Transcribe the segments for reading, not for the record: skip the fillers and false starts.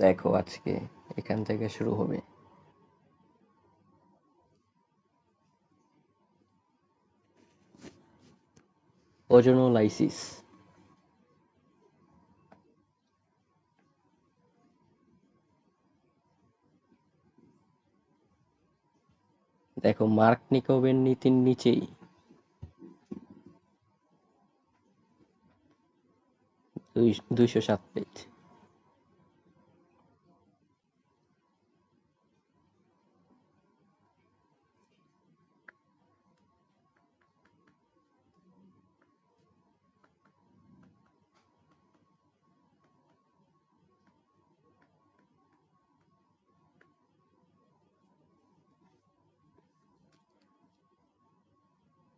দেখো আজকে এখান থেকে শুরু হবে। ওজোনোলাইসিস। দেখো মার্ক নিকোবের নীতির নিচেই 207 পেজ।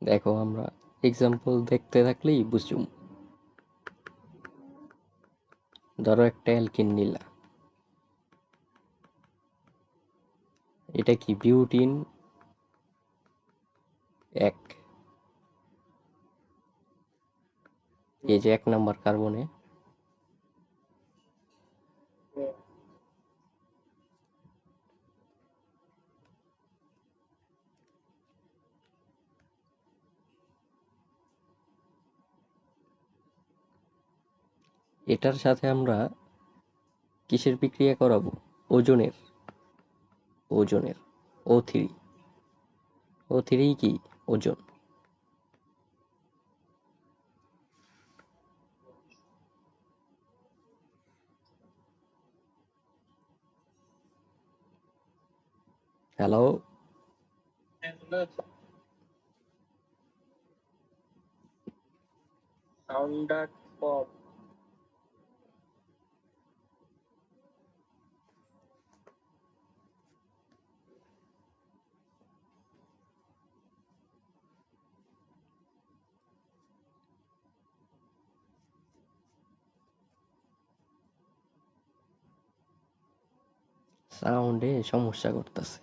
দেখো আমরা এক্সাম্পল দেখতে থাকলেই বুঝুম। ধরো একটা অ্যালকিন নিলা, এটা কি বিউটিন এক, এই যে 1 নাম্বার কার্বনে এটার সাথে আমরা কিসের বিক্রিয়া করাবো? ওজনের। ওজনের O3। O3 কি? ওজন। হ্যালো, সাউন্ডটা কম। সাউন্ডে সমস্যা করতেছে।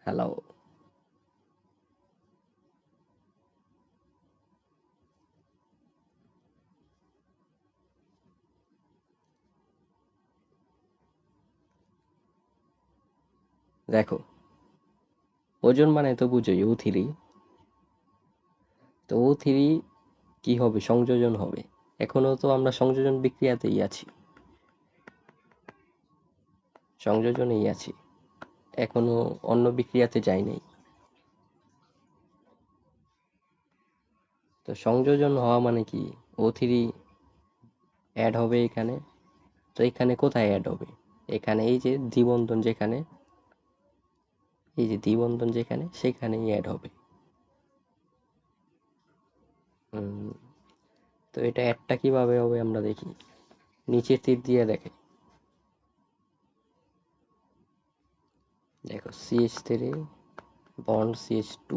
হ্যালো, দেখো ওজন মানে তো বুঝোই O3। তো O3 কি হবে? সংযোজন হবে। এখনো তো আমরা সংযোজন বিক্রিয়াতেই আছি, সংযোজনেই আছি, এখনো অন্য বিক্রিয়াতে যাই নাই। তো সংযোজন হওয়া মানে কি? O3 অ্যাড হবে এখানে। তো এখানে কোথায় অ্যাড হবে? এখানে এই যে দ্বিবন্ধন যেখানে, এই যে দ্বিবন্ধন যেখানে, সেখানেই অ্যাড হবে। তো এটা অ্যাডটা কিভাবে হবে আমরা দেখি। নিচের তীর দিয়ে দেখে, দেখো CH3 বন্ড CH2,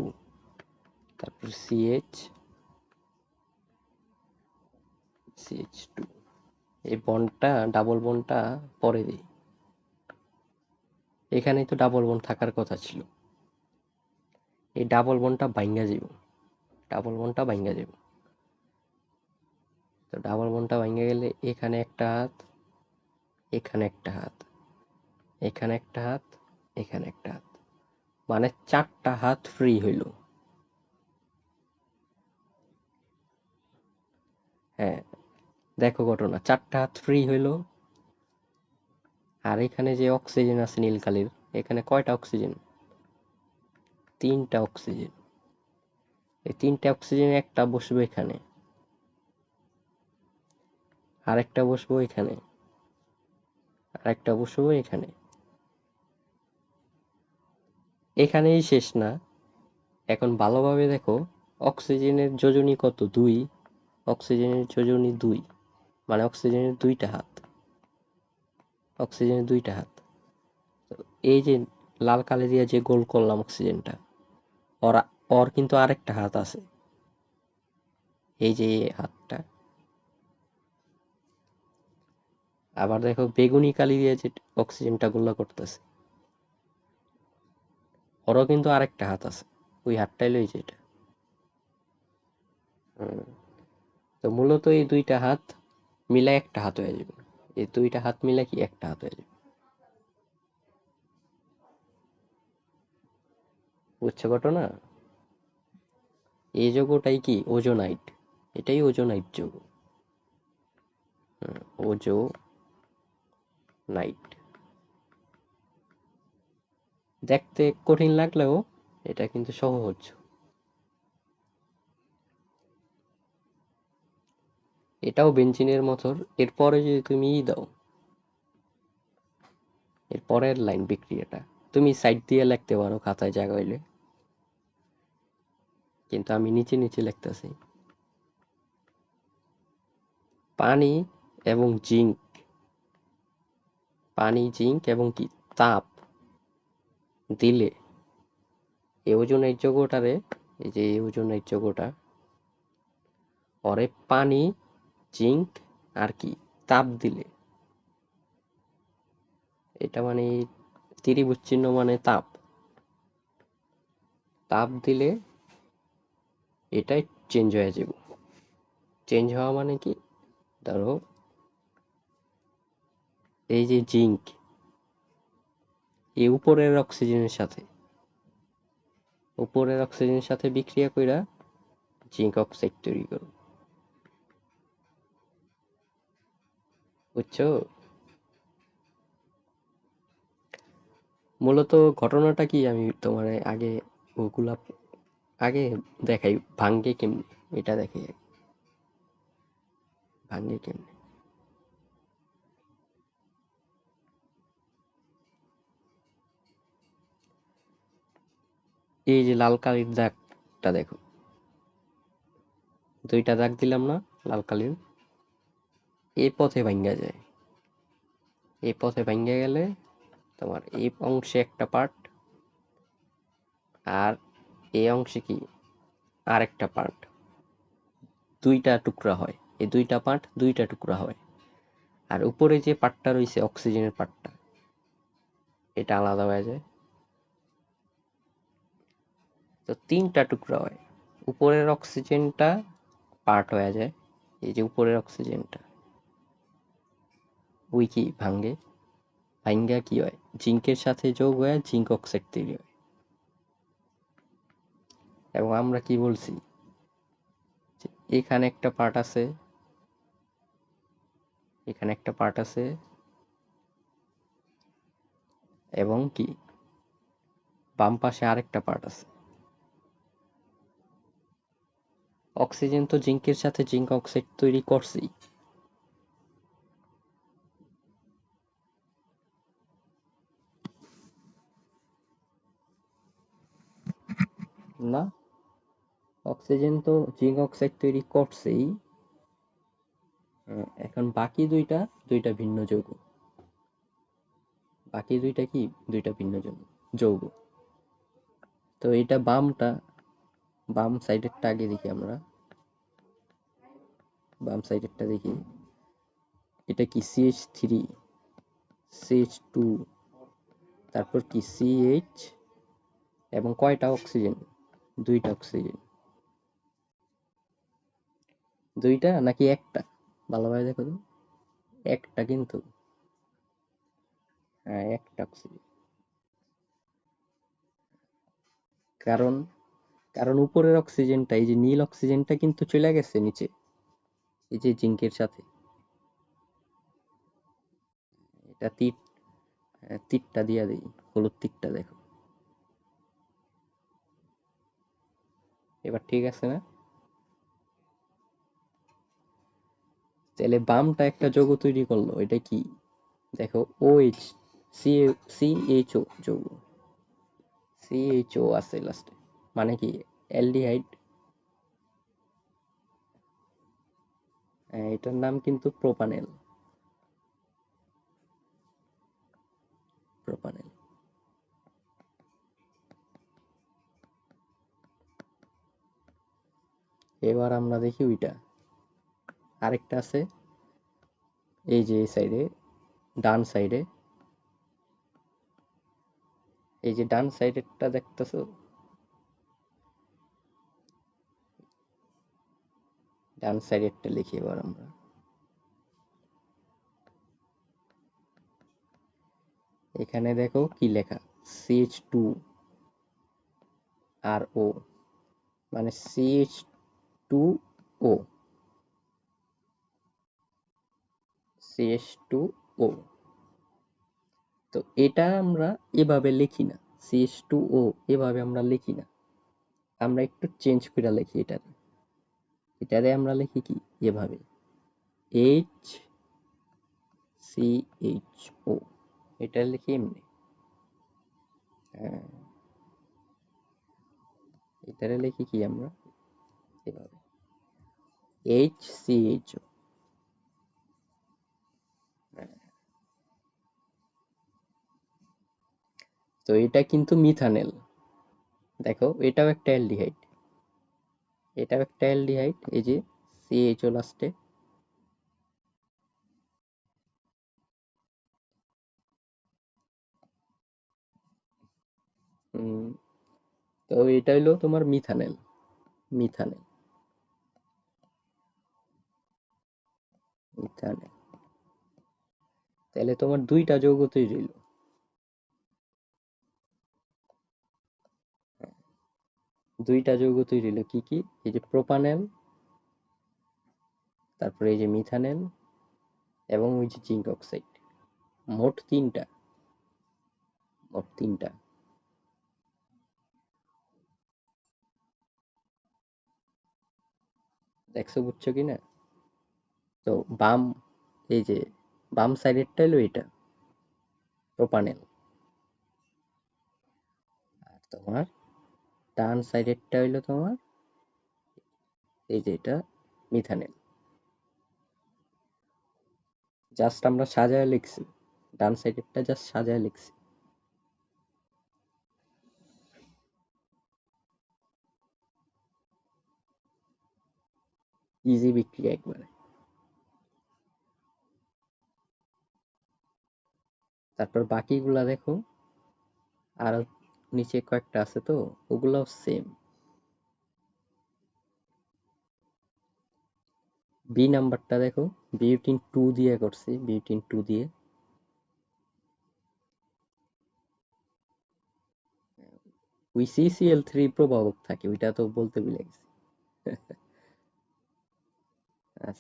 তারপর CH2। এই বন্ডটা, ডাবল বন্ডটা পরে দিই। এখানেই তো ডাবল বন্ড থাকার কথা ছিল। এই ডাবল বন্ডটা ভাঙ্গা যাব, ডাবল বন্ডটা ভাঙ্গা যাব। তো ডাবল বন্ডটা ভাঙ্গা গেলে এখানে একটা হাত, এখানে একটা হাত, এখানে একটা হাত, এখানে একটা হাত, মানে 4টা হাত ফ্রি হইল। হ্যাঁ, দেখো ঘটনা, 4টা হাত ফ্রি হইল। আর এখানে যে অক্সিজেন আছে নীল কালির, এখানে কয়টা অক্সিজেন? 3টা অক্সিজেন। এই 3টে অক্সিজেন একটা বসবে এখানে, আরেকটা বসবো এখানে, আরেকটা বসবো এখানে। এখানেই শেষ না, এখন ভালোভাবে দেখো। অক্সিজেনের যোজনী কত? 2। অক্সিজেনের যোজনী 2, মানে অক্সিজেনের 2টা হাত, অক্সিজেনের 2টা হাত। তো এই যে লাল কালি দিয়ে যে গোল করলাম অক্সিজেনটা, ওর ওর কিন্তু আরেকটা হাত আছে, এই যে এই হাতটা। আবার দেখো বেগুনি কালি দিয়ে যে অক্সিজেনটা গোলা করতেছে, ওরও কিন্তু আরেকটা হাত আছে, ওই হাতটাই লই যেটা। তো মূলত এই দুইটা হাত মিলে একটা হাত হয়ে যাবে, এই দুইটা হাত মিলে কি একটা হাত হয়ে যাবে। বুঝছো ঘটনা? এই যৌগটাই কি ওজোনাইট, এটাই ওজোনাইট যৌগ। ওজোনাইট দেখতে কঠিন লাগলেও এটা কিন্তু সহজ। এটাও বেঞ্জিনের মতোর। এরপরে যদি তুমি দাও, এর পরের লাইন বিক্রিয়াটা তুমি সাইড দিয়ে লিখতে পারো খাতায় জায়গা হইলে, কিন্তু আমি নিচে নিচে লিখতেছি। পানি এবং জিঙ্ক, পানি জিঙ্ক এবং কি তাপ দিলে এই ওজোনাইট যৌগটারে, এই যে এই ওজোনাইট যৌগটা, পরে পানি জিঙ্ক আর কি তাপ দিলে, এটা মানে ত্রিভুজ চিহ্ন মানে তাপ, তাপ দিলে এটাই চেঞ্জ হয়ে যাবে। চেঞ্জ হওয়া মানে কি, ধরো এই যে জিঙ্ক এই উপরের অক্সিজেনের সাথে বিক্রিয়া কইরা জিঙ্ক অক্সাইড তৈরি করো। বুঝছো? মূলত ঘটনাটা কি আমি তোমার আগে ওগুলা আগে দেখাই, ভাঙ্গে কেমনি এটা দেখাই, ভাঙ্গে কেমনি। এই যে লাল কালির দাগটা দেখো, দুইটা দাগ দিলাম না লাল কালির, এই পথে ভাঙ্গা যায়। এই পথে ভাঙ্গা গেলে তোমার এই অংশে একটা পার্ট, আর এই অংশে কি আরেকটা পার্ট, দুইটা টুকরা হয়। এই দুইটা পার্ট দুইটা টুকরা হয়। আর উপরে যে পার্টটা রয়েছে অক্সিজেনের পার্টটা, এটা আলাদা হয়ে যায়। তো তিনটা টুকরা হয়। উপরের অক্সিজেনটা পার্ট হয়ে যায়, এই যে উপরের অক্সিজেনটা, ওই কি ভাঙ্গে, ভাঙ্গা কি হয় জিঙ্কের সাথে যোগ হয়ে জিঙ্ক অক্সাইড তৈরি হয়। এবং আমরা কি বলছি, যে এখানে একটা পার্ট আছে, এখানে একটা পার্ট আছে, এবং কি বাম পাশে আরেকটা পার্ট আছে। অক্সিজেন তো জিঙ্কের সাথে জিঙ্ক অক্সাইড তৈরি করছেই না, অক্সিজেন তো জিঙ্ক অক্সাইড তৈরি করছেই। এখন বাকি দুইটা, দুইটা ভিন্ন যৌগ। বাকি দুইটা কি, দুইটা ভিন্ন যৌগ। তো এটা বামটা, বাম সাইডেরটা আগে দেখি আমরা, বাম সাইডেরটা দেখি। এটা কি CH3, CH2, তারপর কি CH, এবং কয়টা অক্সিজেন, দুইটা অক্সিজেন। দুইটা নাকি একটা, ভালোভাবে দেখো তো, একটা কিন্তু, হ্যাঁ একটা অক্সিজেন। কারণ কারণ উপরের অক্সিজেনটা, এই যে নীল অক্সিজেনটা কিন্তু চলে গেছে নিচে, এই যে জিঙ্কের সাথে। এটা তীরটা দিয়া দেই, হলুদ তীরটা দেখো, এবার ঠিক আছে না? তাহলে বামটা একটা যৌগ তৈরি করলো, এটা কি দেখো, OH, CHO যৌগ, CHO আছে লাস্টে, মানে কি অ্যালডিহাইড। এটার নাম কিন্তু প্রোপানেল, প্রোপানেল। এবার আমরা দেখি ওইটা। আরেকটা আছে এই যে এই সাইডে, ডান সাইডে, এই যে ডান সাইডেরটা দেখতেছো, ডান সাইডেরটা লিখি এবার আমরা। এখানে দেখো কি লেখা, CH2RO, মানে CH2O, CH2O। তো এটা আমরা এভাবে লিখি না, CH2O এভাবে আমরা লিখি না, আমরা একটু চেঞ্জ করে লিখি এটারে। এটারে আমরা লিখি কি এভাবে, HCHO, এটা লিখি এমনি। হ্যাঁ, এটারে লিখি কি আমরা এভাবে, HCHO। তো এটা কিন্তু মিথানেল। দেখো এটাও একটা অ্যালডিহাইড, এটাও একটা অ্যালডিহাইড, এই যে CHO লাস্টে। তো এটা হলো তোমার মিথানেল, মিথানেল, মিথানেল। তাহলে তোমার দুইটা যৌগ তৈরি হইল। দুইটা যৌগ তৈরি হইলো কি কি, এই যে প্রোপানেল, তারপরে এই যে মিথানেল, এবং ওই যে জিঙ্ক অক্সাইড। মোট তিনটা, মোট তিনটা। দেখছো, বুঝছো কিনা? তো বাম, এই যে বাম সাইডেরটা হলো এটা প্রোপানেল, আর তোমার ডান সাইডেরটা হইলো তোমার এই যে এটা মিথানেল। জাস্ট আমরা সাজায় লিখছি, ডান সাইডেরটা জাস্ট সাজায় লিখছি। ইজি বিক্রিয়া একবারে। তারপর বাকিগুলা দেখো, আর নিচে কয়েকটা আছে তো, ওগুলাও সেম। বি নাম্বারটা দেখো, বিউটিন 2 দিয়ে করছি, বিউটিন 2 দিয়ে। ওই CCl3 প্রভাবক থাকে, ওইটা তো বলতে ভুলে গেছি।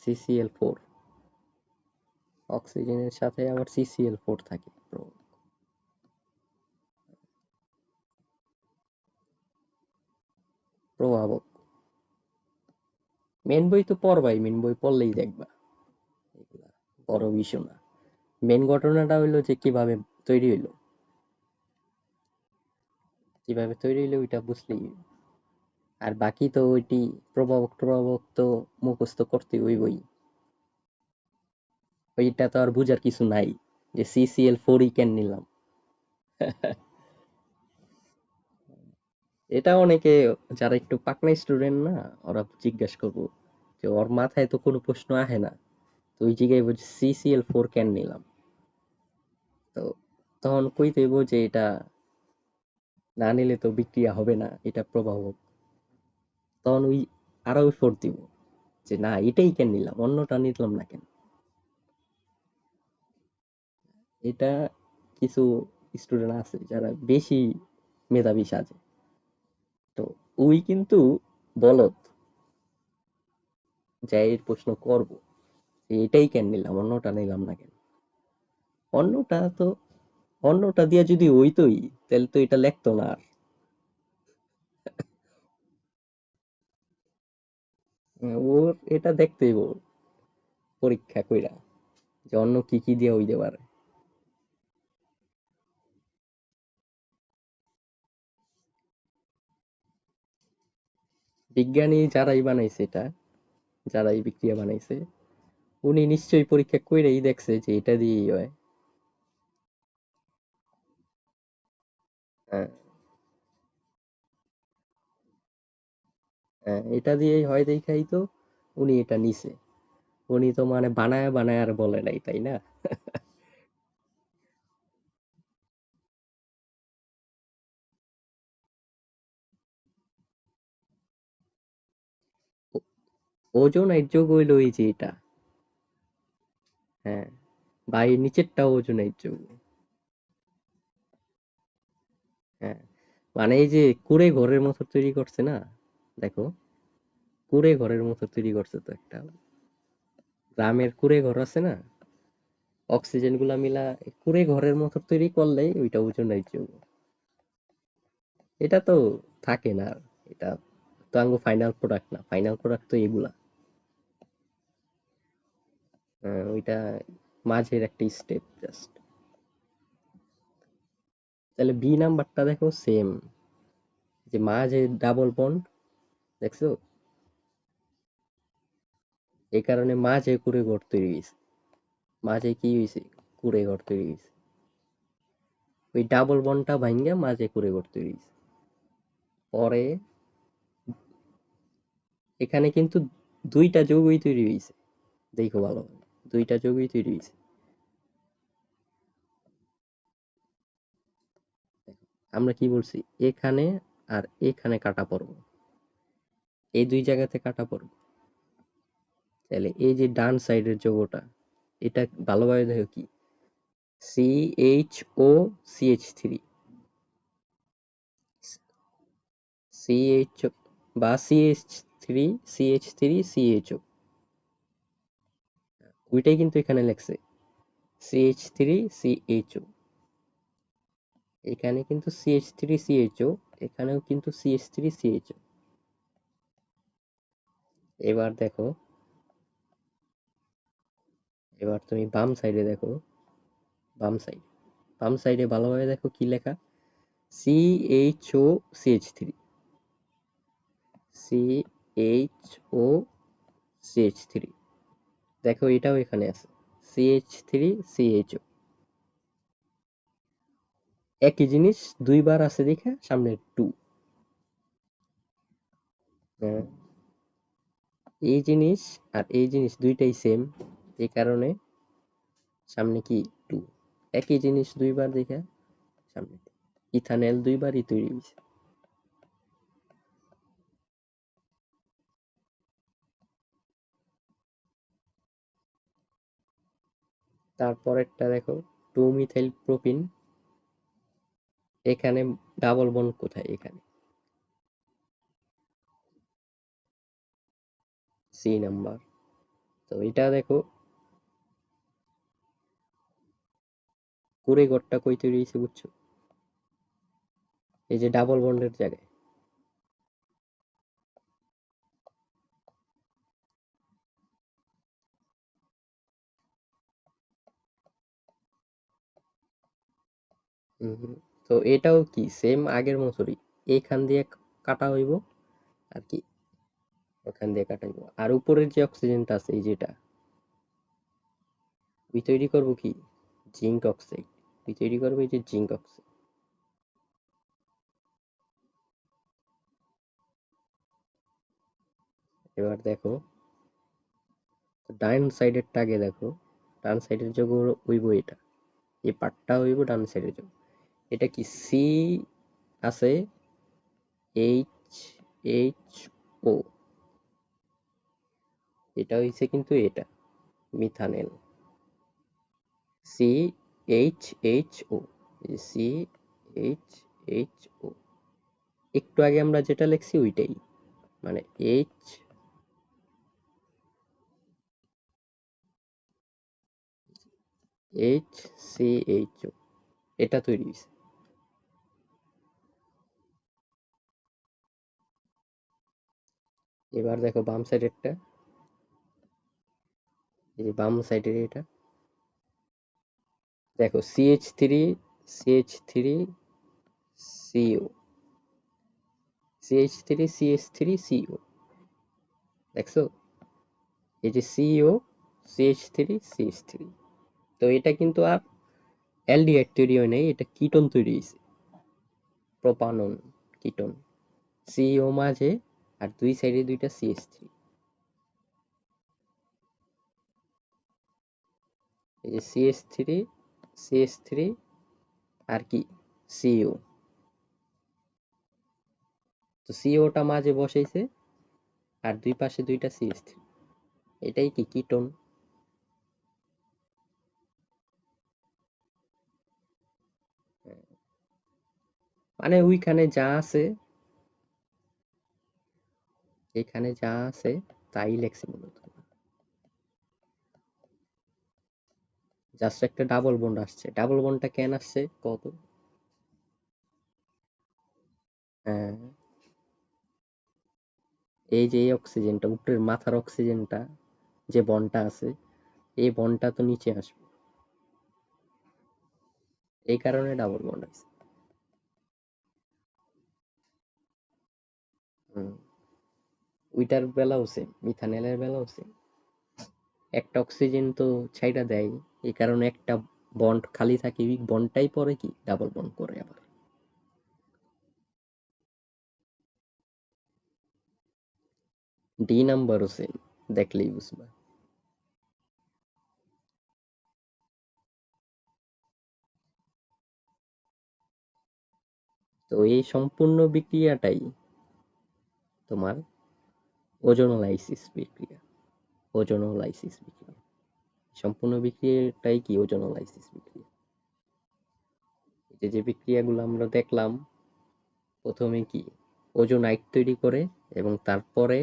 CCl4, অক্সিজেনের সাথে আবার CCl4 থাকে প্রভাবক। মেন বই তো পড়বাই, মেন বই পড়লেই দেখবা, এগুলা বড় বিষয় না। মেন ঘটনাটা হইলো যে কিভাবে তৈরি হইলো, কিভাবে তৈরি হইলো ওইটা বুঝলেই হইলো। আর বাকি তো ওইটি প্রভাবক প্রভাবক তো মুখস্থ করতে হইবই। ওইটা তো আর বুঝার কিছু নাই যে CCl4 কেন নিলাম। এটা অনেকে যারা একটু পাকনা স্টুডেন্ট না, ওরা জিজ্ঞেস করবো যে ওর মাথায় তো কোনো প্রশ্ন আহে না, তো ওই জায়গায় বলছে CCl4 কেন নিলাম। তো তখন কইতে হইব যে এটা না নিলে তো বিক্রিয়া হবে না, এটা প্রভাবক। তখন ওই আরো ফোর দিব যে না এটাই কেন নিলাম, অন্যটা নিলাম না কেন। এটা কিছু স্টুডেন্ট আছে যারা বেশি মেধাবী সাজে, তো ওই কিন্তু বলত যে এই প্রশ্ন করব, এটাই কেন নিলাম, অন্যটা নিলাম না কেন। অন্যটা তো, অন্যটা দিয়া যদি হইতোই তাহলে তো এটা লেখতো না আর। ওর এটা দেখতেই ওর পরীক্ষা কইরা যে অন্য কি কি দিয়ে হইতে পারে। বিজ্ঞানী যারাই বানাইছে এটা, যারাই বিক্রিয়া বানাইছে, উনি নিশ্চয়ই পরীক্ষা কইরাই দেখছে যে এটা দিয়েই হয়। হ্যাঁ, হ্যাঁ, এটা দিয়েই হয় দেখাই তো উনি এটা নিছে। উনি তো মানে বানায় বানায় আর বলে নাই, তাই না? ও- ওজোনাইট যোগ হইলো এই যে এটা। হ্যাঁ, বা এই নিচেরটা ওজোনাইট যোগ। হ্যাঁ, মানে এই যে কুড়ে ঘরের মতো তৈরি করছে না, দেখো, কুড়ে ঘরের মতো তৈরি করছে তো একটা, গ্রামের কুড়ে ঘর আছে না, অক্সিজেন গুলা মিলা কুড়ে ঘরের মতো তৈরি করলেই ওইটা ওজোনাইট যোগ। এটা তো থাকে না আর, এটা তো আঙ্গো ফাইনাল প্রোডাক্ট না, ফাইনাল প্রোডাক্ট তো এগুলা। ওইটা মাঝের একটা স্টেপ জাস্ট। তাহলে বি নাম্বারটা দেখো সেম, যে মাঝে ডাবল বন্ড, দেখছো, এই কারণে মাঝে কুড়ে ঘর তৈরি হয়েছে। মাঝে কি হয়েছে, কুড়ে ঘর তৈরি হয়েছে, ওই ডাবল বন্ডটা ভাঙ্গা মাঝে কুড়ে ঘর তৈরি হয়েছে। পরে এখানে কিন্তু দুইটা যৌগই তৈরি হয়েছে, দেখো ভালো, দুইটা যৌগই তৈরি হয়েছে। আমরা কি বলছি, এখানে আর এখানে কাটা পড়বো, এই দুই জায়গাতে কাটা পড়বো। তাহলে এই যে ডান সাইডের যৌগটা, এটা ভালোভাবে দেখো কি, CH3, CH বা CH3 ওইটাই কিন্তু এখানে লেখছে CH3CHO, এখানে কিন্তু CH3CHO, এখানেও কিন্তু CH3CHO। এবার দেখো, এবার তুমি বাম সাইডে দেখো, বাম সাইড, বাম সাইডে ভালোভাবে দেখো কি লেখা, CHO CH3, CHO CH3, দেখো এটাও এখানে আছে CH3CHO, একই জিনিস দুইবার আছে দেখে সামনে টু। এই জিনিস আর এই জিনিস দুইটাই সেম, এই কারণে সামনে কি টু, একই জিনিস দুইবার দেখে সামনে two। ইথানল দুইবারই তৈরি হয়েছে। তারপরেরটা দেখো, টু মিথাইল প্রোপিন, এখানে ডাবল বন্ড কোথায়, এখানে সি নাম্বার। তো এটা দেখো কুড়ে ঘরটা কই তৈরি হয়েছে বুঝছো, এই যে ডাবল বন্ডের জায়গায়। হুম, তো এটাও কি সেম আগের মতোই, এখান দিয়ে কাটা হইব আর কি, ওখান দিয়ে কাটা হইব, আর উপরের যে অক্সিজেনটা আছে এই যেটা, ওই তৈরি করবো কি, জিঙ্ক অক্সাইড, ওই তৈরি করবো এই যে জিঙ্ক অক্সাইড। এবার দেখো, ডান সাইডের টাগে দেখো, ডান সাইডের যোগ হইব এটা, এই পার্টটা হইব ডান সাইডের যোগ। এটা কি সি আছে, H H O, এটা হইছে কিন্তু এটা মিথানেল, CHHO, CHHO, একটু আগে আমরা যেটা লিখছি ওইটাই, মানে HCHO, এটা তৈরি হয়েছে। এবার দেখো বাম সাইডেরটা, এই যে বাম সাইডের এটা, দেখো CH3 CH3CO, CH3CH3CO, দেখছো, এই যে CO CH3CH3, তো এটা কিন্তু আর অ্যালডিহাইড তৈরি হয় নাই, এটা কিটোন তৈরি হয়েছে, প্রোপানন কিটোন, সিও মাঝে আর দুই সাইডে দুইটা CH3। এই যে CH3 আর কি CO। তো COটা মাঝে বসাইছে আর দুই পাশে দুইটা CH3। এটাই কি কিটোন। মানে ওইখানে যা আছে, এখানে যা আছে তাই লেখছে মূলত। জাস্ট একটা ডাবল বন্ড আসছে। ডাবল বন্ডটা কেন আসছে কত? হ্যাঁ, এই যে এই অক্সিজেনটা, উপরের মাথার অক্সিজেনটা যে বন্ডটা আছে, এই বন্ডটা তো নিচে আসবে, এই কারণে ডাবল বন্ড আছে। ওইটার বেলাও সেম, মিথানলের বেলাও সেম। একটা অক্সিজেন তো ছাইড়া দেয়, এই কারণে একটা বন্ড খালি থাকে, ওই বন্ডটাই পরে কি ডাবল বন্ড করে আবার। ডি নাম্বারও সেম, দেখলেই বুঝবা। তো এই সম্পূর্ণ বিক্রিয়াটাই তোমার ওজোনোলাইসিস বিক্রিয়া। ওজোনোলাইসিস বিক্রিয়া, সম্পূর্ণ বিক্রিয়াটাই কি ওজোনোলাইসিস বিক্রিয়া। যে বিক্রিয়াগুলো আমরা দেখলাম, প্রথমে কি ওজোনাইট তৈরি করে এবং তারপরে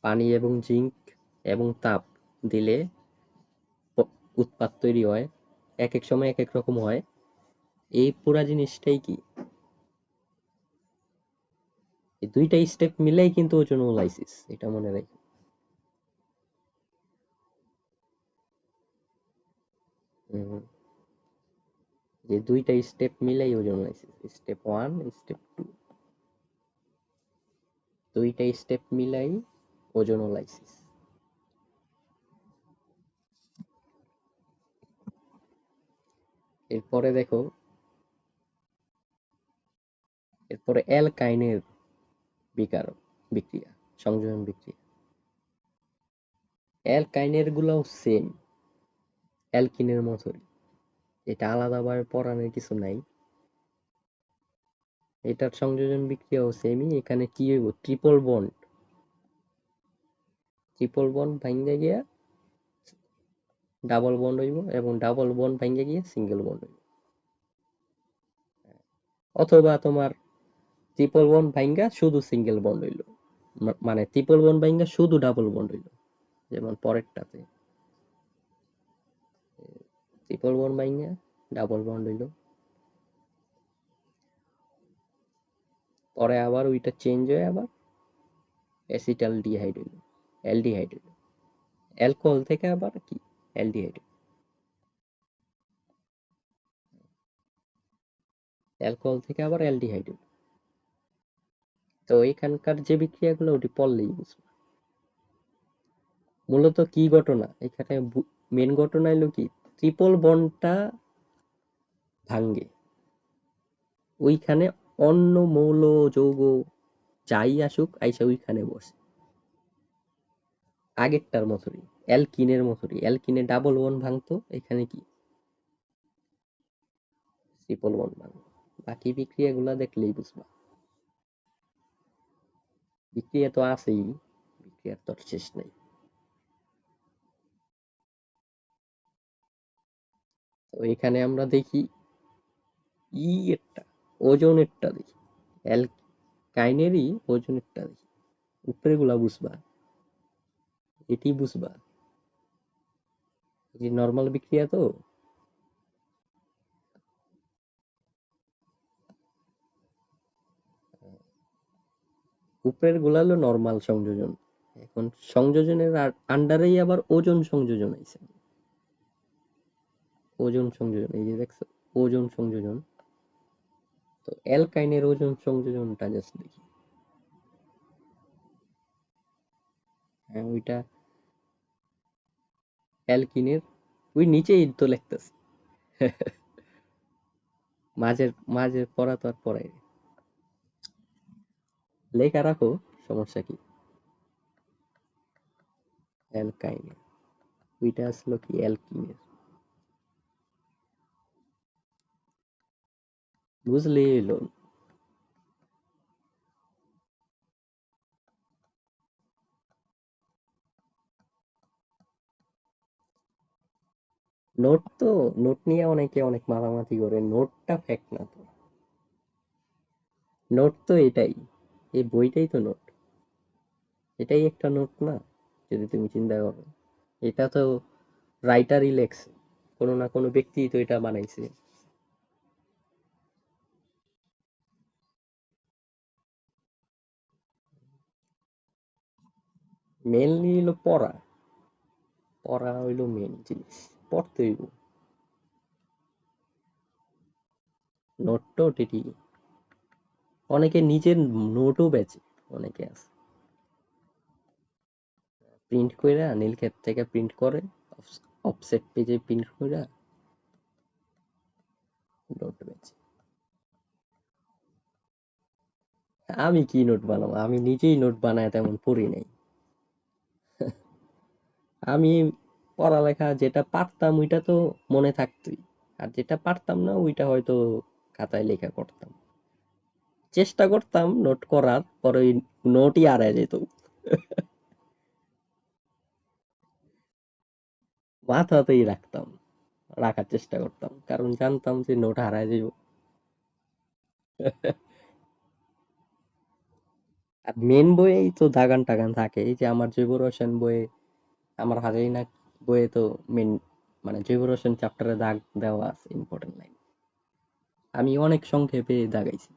পানি এবং জিঙ্ক এবং তাপ দিলে উৎপাদ তৈরি হয়। এক এক সময় এক এক রকম হয়। এই পুরা জিনিসটাই কি, এই দুইটা স্টেপ মিলেই কিন্তু ওজোনোলাইসিস, এটা মনে রাখি। যে দুইটা স্টেপ মিলেই ওজোনোলাইসিস, স্টেপ 1 স্টেপ 2, দুইটা স্টেপ মিলাই ওজোনোলাইসিস। এরপরে দেখো, এরপরে অ্যালকাইনের বিকারক বিক্রিয়া, সংযোজন বিক্রিয়া। অ্যালকাইনের গুলাও সেম অ্যালকিনের মতোই, এটা আলাদাভাবে পড়ানোর কিছু নাই। এটার সংযোজন বিক্রিয়াও সেমই। এখানে কি হইব, ট্রিপল বন্ড ভাঙ্গা গিয়া ডাবল বন্ড হইব এবং ডাবল বন্ড ভাঙ্গা গিয়া সিঙ্গেল বন্ড হইব। অথবা তোমার ট্রিপল বন্ড ভাঙ্গা শুধু সিঙ্গেল বন্ড হইল, মানে ট্রিপল বন্ড ভাঙ্গা শুধু ডাবল বন্ড হইল। যেমন পরেরটাতে ট্রিপল বন্ড ভাঙ্গা ডাবল বন্ড হইল, পরে আবার ওইটা চেঞ্জ হয়ে আবার অ্যাসিটাল ডিহাইড হইল, অ্যালডিহাইড হইল। অ্যালকোহল থেকে আবার কি অ্যালডিহাইড, অ্যালকোহল থেকে আবার অ্যালডিহাইড হইল। তো এখানকার যে বিক্রিয়াগুলো ওটি পড়লেই বুঝবে। মূলত কি ঘটনা এখানে, মেন ঘটনা হলো কি, ট্রিপল বন্ডটা ভাঙ্গে, ওইখানে অন্য মৌল যৌগ যাই আসুক আইসা ওইখানে বসে, আগেরটার মতোই, অ্যালকিনের মতোই। অ্যালকিনে ডাবল বন্ড ভাঙতো, এখানে কি ট্রিপল বন্ড ভাঙবে। বাকি বিক্রিয়াগুলা দেখলেই বুঝবা। বিক্রিয়া তো আছেই, বিক্রিয়ার তো শেষ নাই। তো এখানে আমরা দেখি এরটা, ওজোনেরটা দেখি, অ্যালকাইনেরই ওজোনেরটা দেখি। উপরে গুলা বুঝবা, এটি বুঝবা যে নর্মাল বিক্রিয়া তো। উপরের গুলা হলো নর্মাল সংযোজন। এখন সংযোজনের আন্ডারেই আবার ওজন সংযোজন আইছে। ওজন সংযোজন, এই যে দেখছো ওজন সংযোজন। তো অ্যালকাইনের ওজন সংযোজনটা জাস্ট দেখি। হ্যাঁ, ওইটা অ্যালকিনের ওই নিচেই তো লিখতেছে। মাঝের মাঝের পড়া তো আর পড়াই লেখা রাখো সমস্যা কি? অ্যালকাইনের, ওইটা আসলো কি অ্যালকিনের। বুঝলেই হইলো। নোট তো, নোট নিয়ে অনেকে অনেক মাতামাতি করে, নোটটা ফ্যাক্ট না তো। নোট তো এটাই, এই বইটাই তো নোট, এটাই একটা নোট না, যদি তুমি চিন্তা করো। এটা তো রাইটারই লেখছে, কোনো না কোনো ব্যক্তি তো এটা বানাইছে। মেনলি হলো পড়া, পড়া হইলো মেন জিনিস, পড়তে হইব। নোট টোট এটি, অনেকে নিজের নোটও বেচে, অনেকে আছে প্রিন্ট কইরা, নীলক্ষেত থেকে প্রিন্ট করে, অফসেট পেজে প্রিন্ট কইরা নোট বেচে। আমি কি নোট বানাবো, আমি নিজেই নোট বানায় তেমন পড়ি নাই। আমি পড়ালেখা যেটা পারতাম ওইটা তো মনে থাকতোই, আর যেটা পারতাম না ওইটা হয়তো খাতায় লেখা করতাম, চেষ্টা করতাম নোট করার, পরে ওই নোটই হারায় যেত, মাথাতেই রাখতাম, রাখার চেষ্টা করতাম, কারণ জানতাম যে নোট হারায় যাইব। আর মেন বইয়েই তো দাগান টাগান থাকে, এই যে আমার জৈব রসায়ন বইয়ে, আমার হাজারিনাগ বইয়ে তো মেন, মানে জৈব রসায়ন চ্যাপ্টারে দাগ দেওয়া আছে ইম্পর্টেন্ট লাইন, আমি অনেক সংক্ষেপে দাগাইছি।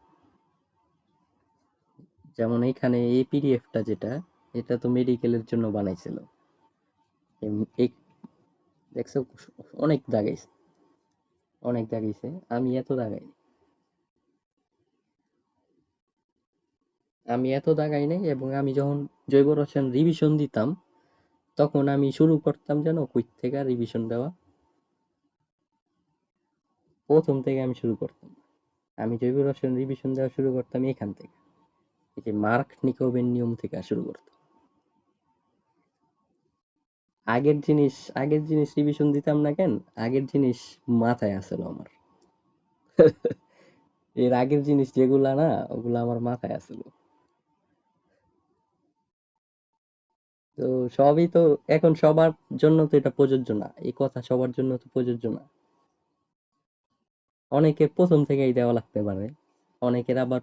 যেমন এইখানে এই পিডিএফটা যেটা, এটা তো মেডিকেলের জন্য বানাইছিল। এই দেখছো, অনেক দাগাইছে, অনেক দাগাইছে, আমি এত দাগাই, আমি এত দাগাই নাই। এবং আমি যখন জৈব রসায়ন রিভিশন দিতাম, তখন আমি শুরু করতাম যেন কই থেকে রিভিশন দেওয়া, প্রথম থেকে আমি শুরু করতাম। আমি জৈব রসায়ন রিভিশন দেওয়া শুরু করতাম এখান থেকে, এই যে মার্ক নিকোবের নিয়ম থেকে শুরু করতাম। আগের জিনিস রিভিশন দিতাম না কেন, আগের জিনিস মাথায় আসলো আমার। এর আগের জিনিস যেগুলা না, ওগুলা আমার মাথায় আসলো। তো সবই তো, এখন সবার জন্য তো এটা প্রযোজ্য না, এই কথা সবার জন্য তো প্রযোজ্য না। অনেকের প্রথম থেকেই দেওয়া লাগতে পারে, অনেকের আবার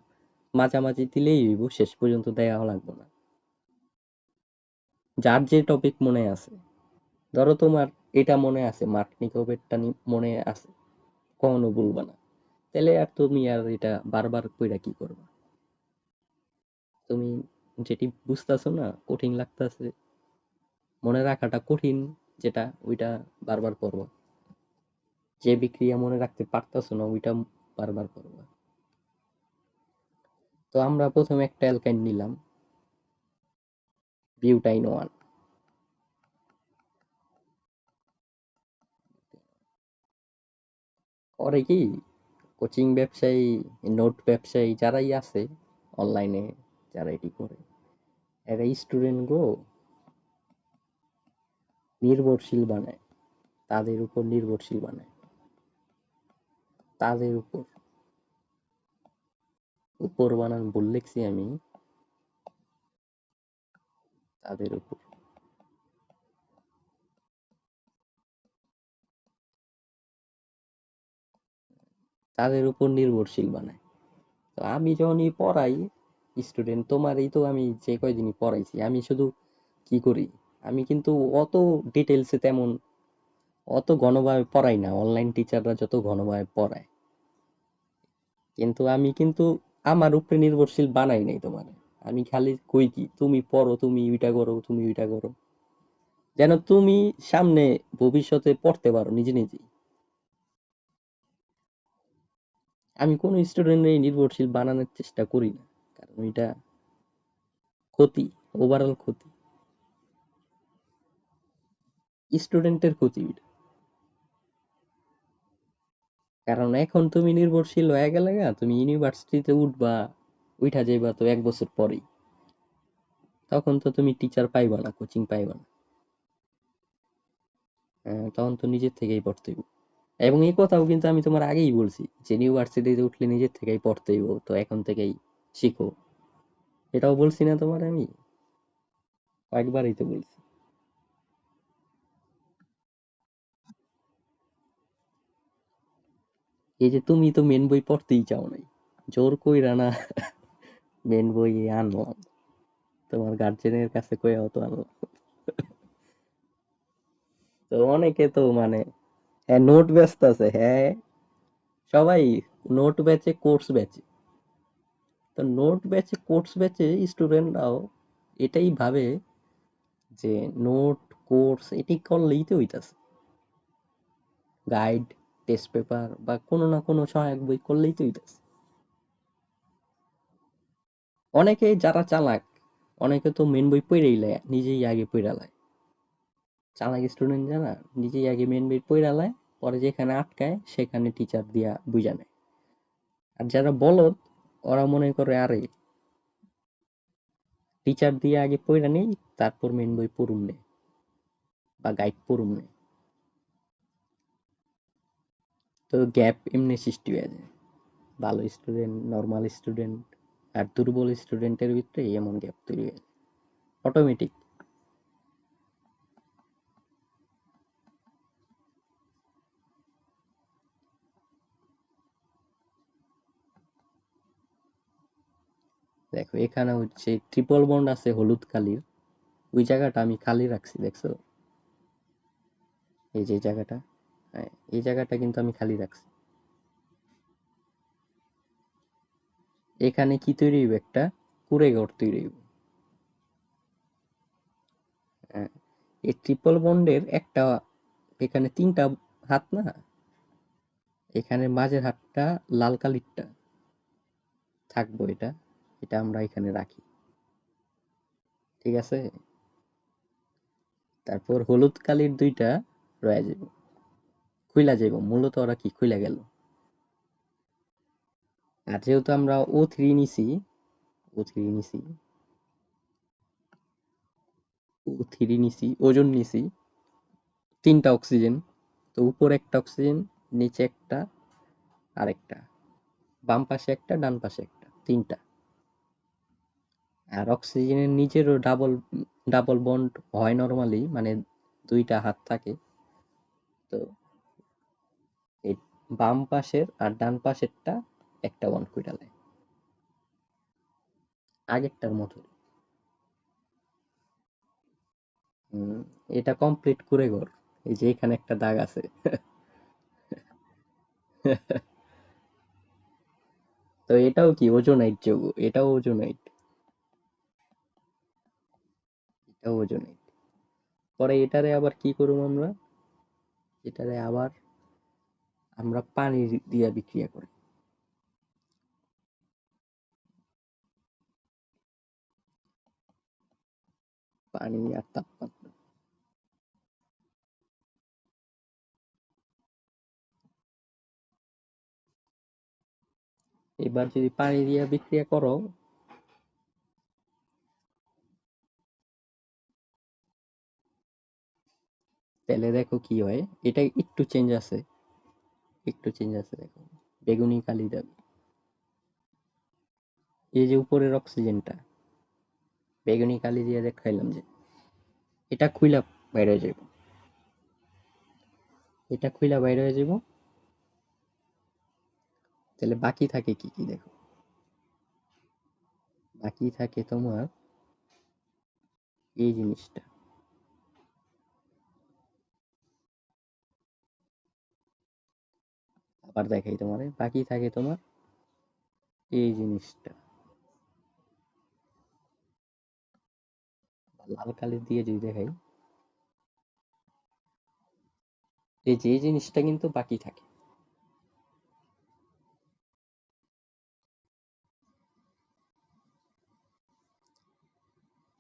মাঝামাঝি দিলেই হইব, শেষ পর্যন্ত দেওয়া লাগবে না, যার যে টপিক মনে আছে। ধরো তোমার এটা মনে আছে, মার্ক নিকোবেরটা মনে আছে, কখনো ভুলবা না, তাহলে আর তুমি আর এটা বারবার কইরা কি করবা? তুমি যেটি বুঝতেছো না, কঠিন লাগতেছে, মনে রাখাটা কঠিন, যেটা ওইটা বারবার পড়বা, যে বিক্রিয়া মনে রাখতে পারতাছো না ওইটা বারবার পড়বা। তো আমরা প্রথমে একটা অ্যালকাইন নিলাম, বিউটাইন ওয়ান। পরে কি, কোচিং ব্যবসায়ী, নোট ব্যবসায়ী যারাই আছে অনলাইনে, যারা এটি করে, এরা স্টুডেন্ট গো নির্ভরশীল বানায়, তাদের উপর নির্ভরশীল বানায়, তাদের উপর, উপর বানান ভুল লিখছি আমি, তাদের উপর, তাদের উপর নির্ভরশীল বানায়। তো আমি যখনই পড়াই স্টুডেন্ট, তোমারই তো আমি যে কয়দিনই পড়াইছি, আমি শুধু কি করি, আমি কিন্তু অত ডিটেলসে তেমন অত ঘনভাবে পড়াই না, অনলাইন টিচাররা যত ঘনভাবে পড়ায়, কিন্তু আমি কিন্তু আমার উপরে নির্ভরশীল বানাই নাই তোমার। আমি খালি কই কি, তুমি পড়ো, তুমি ওইটা করো, তুমি ওইটা করো, যেন তুমি সামনে ভবিষ্যতে পড়তে পারো নিজে নিজেই। আমি কোনো স্টুডেন্টের নির্ভরশীল বানানোর চেষ্টা করি না, কারণ এটা ক্ষতি, ওভারঅল ক্ষতি, স্টুডেন্টের ক্ষতি ওইটা। কারণ এখন তুমি নির্ভরশীল হয়ে গেলে গা, তুমি ইউনিভার্সিটিতে উঠবা, উঠা যাইবা তো 1 বছর পরেই, তখন তো তুমি টিচার পাইবা না, কোচিং পাইবা না। তখন তো নিজের থেকেই পড়তে হইব। এবং এই কথাও কিন্তু আমি তোমার আগেই বলছি যে ইউনিভার্সিটিতে উঠলে নিজের থেকেই পড়তে হইব, তো এখন থেকেই শিখো। এটাও বলছি না তোমার আমি? কয়েকবারই তো বলছি। এই যে তুমি তো মেন বই পড়তেই চাও নাই, জোর কইরা না মেন বই আনো, তোমার গার্জেনের কাছে কইয়াও তো আনলো। তো অনেকে তো মানে, হ্যাঁ নোট ব্যস্ত আছে, হ্যাঁ সবাই নোট বেচে, কোর্স বেচে। তো নোট বেচে, কোর্স বেচে, স্টুডেন্টরাও এটাই ভাবে যে নোট, কোর্স এটি করলেই তো হইতাছে, গাইড, টেস্ট পেপার বা কোনো না কোনো সহায়ক বই করলেই তো হইতাছে। অনেকে যারা চালাক, অনেকে তো মেন বই পড়েই লেয়, নিজেই আগে পড়া লায়। চালাক স্টুডেন্ট যারা নিজেই আগে মেন বই পড়া লায়, পরে যেখানে আটকায় সেখানে টিচার দিয়া বুঝা নেয়। আর যারা বলদ, ওরা মনে করে আরে টিচার দিয়ে আগে পড়া নেই, তারপর মেন বই পড়ুম নে বা গাইড পড়ুম নে। তো গ্যাপ এমনি সৃষ্টি হয়ে যায়, ভালো স্টুডেন্ট, নর্মাল স্টুডেন্ট আর দুর্বল স্টুডেন্টের ভিতরে এমন গ্যাপ তৈরি হয়ে যায় অটোমেটিক। দেখো এখানে হচ্ছে ট্রিপল বন্ড আছে হলুদ কালির, ওই জায়গাটা আমি খালি রাখছি, দেখছো? এই যে জায়গাটা, হ্যাঁ এই জায়গাটা কিন্তু আমি খালি রাখছি। এখানে কি তৈরি হইব, একটা কুড়ে ঘর তৈরি হইব। হ্যাঁ, এই ট্রিপল বন্ডের একটা, এখানে তিনটা হাত না, এখানে মাঝের হাতটা লাল কালিরটা থাকবো, এটা এটা আমরা এখানে রাখি, ঠিক আছে? তারপর হলুদ কালির দুইটা রয়ে যাব, খুইলা যাইব, মূলত ওরা কি খুইলা গেল। আর যেহেতু আমরা O3 নিছি, O3 নিছি, O3 নিছি, ওজন নিছি, তিনটা অক্সিজেন, তো উপরে একটা অক্সিজেন, নিচে একটা, আরেকটা, বাম পাশে একটা, ডান পাশে একটা, তিনটা। আর অক্সিজেনের নিচেরও ডাবল ডাবল বন্ড হয় নরমালি, মানে দুইটা হাত থাকে। তো এই বাম পাশের আর ডান পাশেরটা একটা বন্ড কইরা দেয়, আগেরটার মতো। এটা কমপ্লিট করে ঘর, এই যে এখানে একটা দাগ আছে। তো এটাও কি ওজোনাইট যৌগ, এটাও ওজোনাইট, এটাও ওজোনাইট। পরে এটারে আবার কি করব আমরা, এটারে আবার আমরা পানি দিয়া বিক্রিয়া করি, পানি আর তাপমাত্রা। এবার যদি পানি দিয়া বিক্রিয়া করো, তাহলে দেখো কি হয়, এটা একটু চেঞ্জ আছে, একটু চেঞ্জ আছে, দেখো বেগুনি কালি দেবে, এই যে উপরের অক্সিজেনটা বেগুনি কালি দিয়ে দেখাইলাম যে, এটা খুইলা বাইরে হয়ে যাইব, এটা খুইলা বাইরে হয়ে যাব। তাহলে বাকি থাকে কি কি, দেখো বাকি থাকে তোমার এই জিনিসটা, আবার দেখাই তোমার, বাকি থাকে তোমার এই জিনিসটা, লাল কালি দিয়ে যদি দেখাই, এই যে এই জিনিসটা কিন্তু বাকি থাকে।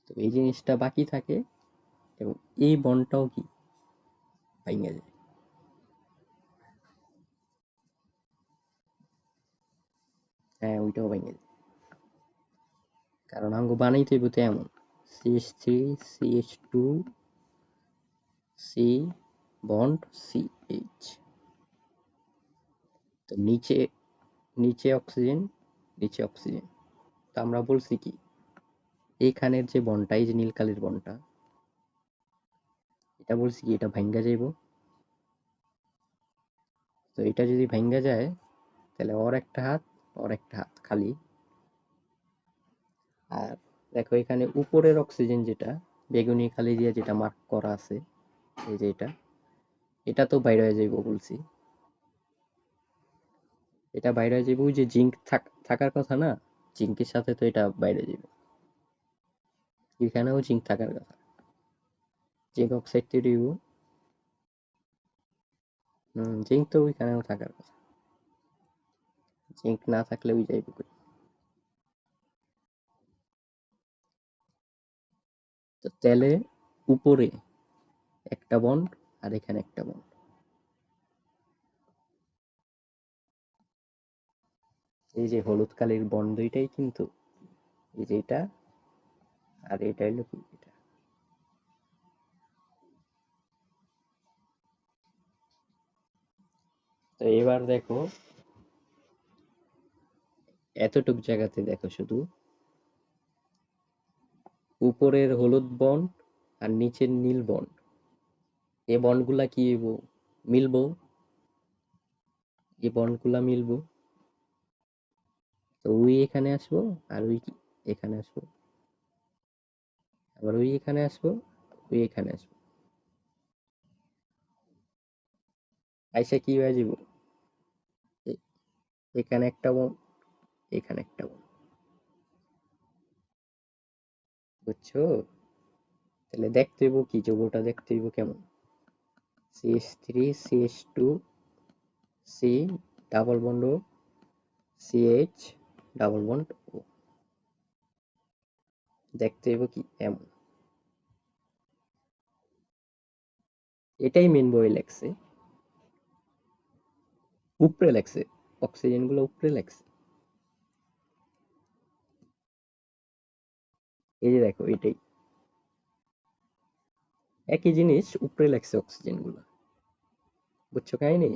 তো এই জিনিসটা বাকি থাকে, এবং এই বন্ডটাও কি ভাঙা যায়, হ্যাঁ ওইটাও ভেঙে যায়, কারণ আঙ্গু বানাইতে হইব তো এমন CH3 CH2 C bond CH। তো নিচে নিচে অক্সিজেন, নিচে অক্সিজেন। তো আমরা বলছি কি এইখানের যে বন্ডটা, এই যে নীল কালির বন্ডটা, এটা বলছি কি এটা ভাঙ্গা যাইব। তো এটা যদি ভাঙ্গা যায় তাহলে ওর একটা হাত, ওর একটা হাত খালি। আর দেখো এখানে উপরের অক্সিজেন যেটা বেগুনি খালি দিয়ে যেটা মার্ক করা আছে, এই যে এটা তো বাইরে হয়ে যাইব বলছি। এটা বাইরে হয়ে যাইব, ওই যে জিঙ্ক থাকার কথা না, জিঙ্কের সাথে তো এটা বাইরে যাইব। এখানেও জিঙ্ক থাকার কথা, জিঙ্ক অক্সাইড তৈরি হইব। জিঙ্ক তো ওইখানেও থাকার কথা, জিঙ্ক না থাকলে ওই যাইব কই। তো তেলে উপরে একটা বন্ড আর এখানে একটা বন্ড। এই যে হলুদ কালির বন্ড দুইটাই কিন্তু এই যে এটা আর এটা হলো কি এটা। তো এবার দেখো এতটুক জায়গাতে দেখো শুধু উপরের হলুদ বন্ড আর নিচের নীল বন্ড, এই বন্ডগুলা কি হইব, মিলবো, এই বন্ডগুলা মিলবো। তো ওই এখানে আসবো আর ওই এখানে আসবো, আবার ওই এখানে আসবো, ওই এখানে আসবো, আইসা কি হয়ে যাব, এখানে একটা বন্ড, এখানে একটা বন্ড। বুঝছো? তাহলে দেখতে হইব কি যৌগটা দেখতে হইব কেমন, CH3 CH2 C double bond O CH double bond O, দেখতে হইব কি এমন। এটাই মেন বই লেখছে, উপরে লেখছে, অক্সিজেন গুলো উপরে লেখছে। এই যে দেখো এটাই একই জিনিস, উপরে লেখছে অক্সিজেন গুলো। বুঝছো কাহিনী?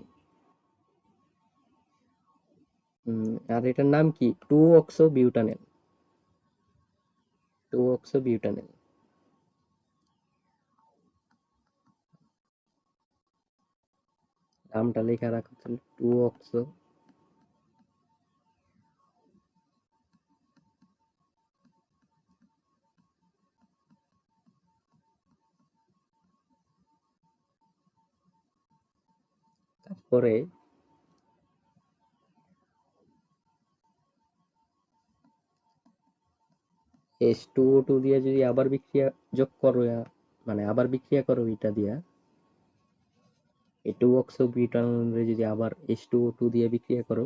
আর এটার নাম কি, 2-অক্সো বিউটানেল, 2-অক্সো বিউটানেল। নামটা লেখা রাখো তাহলে, 2-অক্সো। তারপরে H2O2 দিয়ে যদি আবার বিক্রিয়া যোগ করো, মানে আবার বিক্রিয়া করো এটা দিয়া, এই 2-অক্সো বিউটানলে যদি আবার H2O2 দিয়ে বিক্রিয়া করো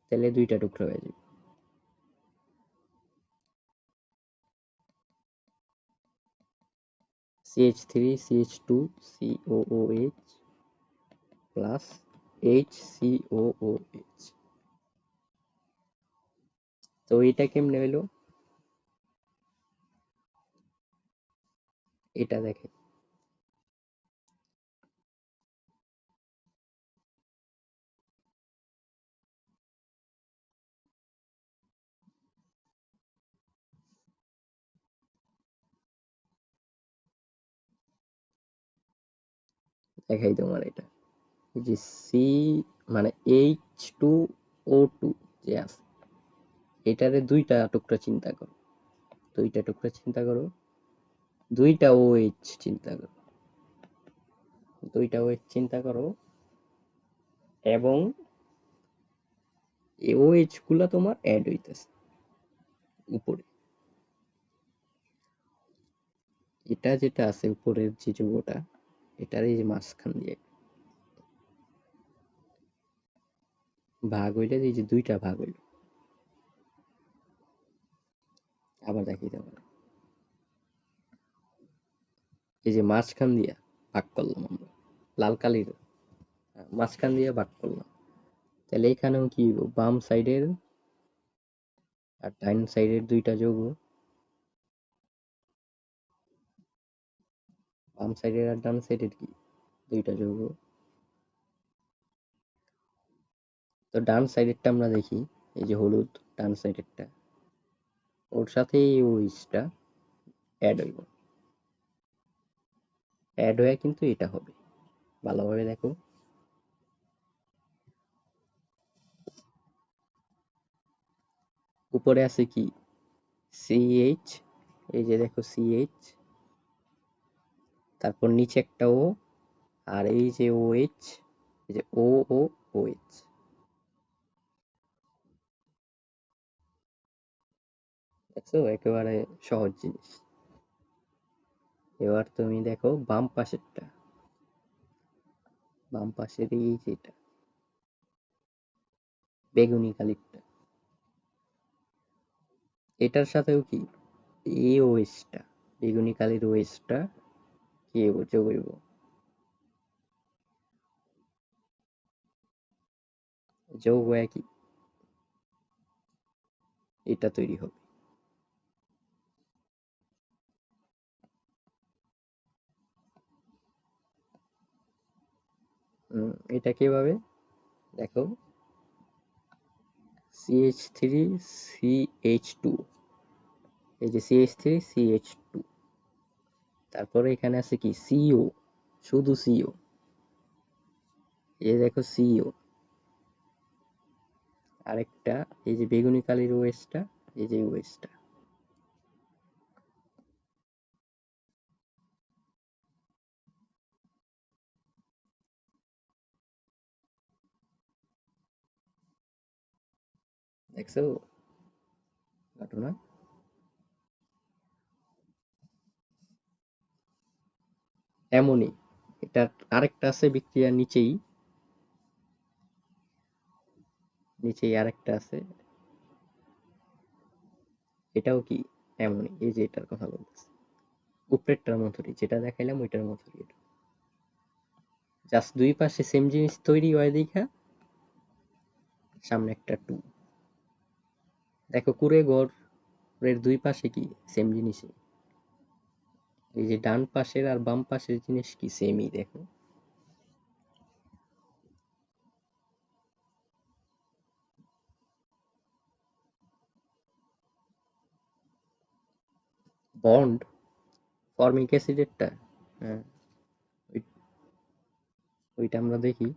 তাহলে দুইটা টুকরা হয়ে যাবে। CH3 CH2 COOH plus HCOOH। তো এটা কেমনে হইলো, এটা দেখে দেখাই তোমার এটা, এই যে সি মানে H2O2 যে আছে, এটারে দুইটা টুকরা চিন্তা করো, দুইটা টুকরা চিন্তা করো, দুইটা OH চিন্তা করো, দুইটা OH চিন্তা করো, এবং এই OH গুলা তোমার অ্যাড হইতেছে উপরে। এটা যেটা আছে উপরের যে যৌগটা, এটার এই যে মাঝখান দিয়ে ভাগ হইলে, এই যে দুইটা ভাগ হইল, আবার দেখাই দেবো, এই যে মাঝখান দিয়া ভাগ করলাম আমরা, লাল কালির মাঝখান দিয়ে ভাগ করলাম, তাহলে এখানেও কি হইব, বাম সাইডের আর ডাইন সাইডের দুইটা যৌগ বাম সাইডের আর ডান সাইডের কি দুইটা যৌগ। তো ডান সাইডেরটা আমরা দেখি, এই যে হলুদ ডান সাইডেরটা, ওর সাথে এই ওইচটা অ্যাড হইব, অ্যাড হয়ে কিন্তু এটা হবে। ভালোভাবে দেখো, উপরে আছে কি সিএইচ, এই যে দেখো সিএইচ, তারপর নিচে একটা ও, আর এই যে ওএইচ, এই যে ও ও ওএইচ। দেখছো একেবারে সহজ জিনিস। এবার তুমি দেখো বাম পাশেরটা, বাম পাশের এই যেটা বেগুনি কালিরটা, এটার সাথেও কি এই ওএইচটা, বেগুনি কালির ওএইচটা কি যোগ হইব, যোগ হয়ে কি এটা তৈরি হবে। এটা কিভাবে দেখো, CH3 CH2, এই যে CH3 CH2, তারপরে এখানে আছে কি CO, শুধু CO, এই দেখো CO, আরেকটা এই যে বেগুনি কালির ওএসটা, এই যে ওএসটা, দেখছো ঘটনা। এমনই এটা আরেকটা আছে বিক্রিয়ার নিচেই, নিচেই আরেকটা আছে, এটাও কি এমনই, এই যে এটার কথা বলতেছি, উপরেরটার মতোই যেটা দেখাইলাম ওইটার মতোই এটা, জাস্ট দুই পাশে সেম জিনিস তৈরি হয় দেখা সামনে একটা টু। দেখো কুড়ে ঘরের দুই পাশে কি সেম জিনিসই, এই যে ডান পাশের আর বাম পাশের জিনিস কি সেমই দেখো। বন্ড ফর্মিক অ্যাসিডেরটা, হ্যাঁ ওই- ওইটা আমরা দেখি,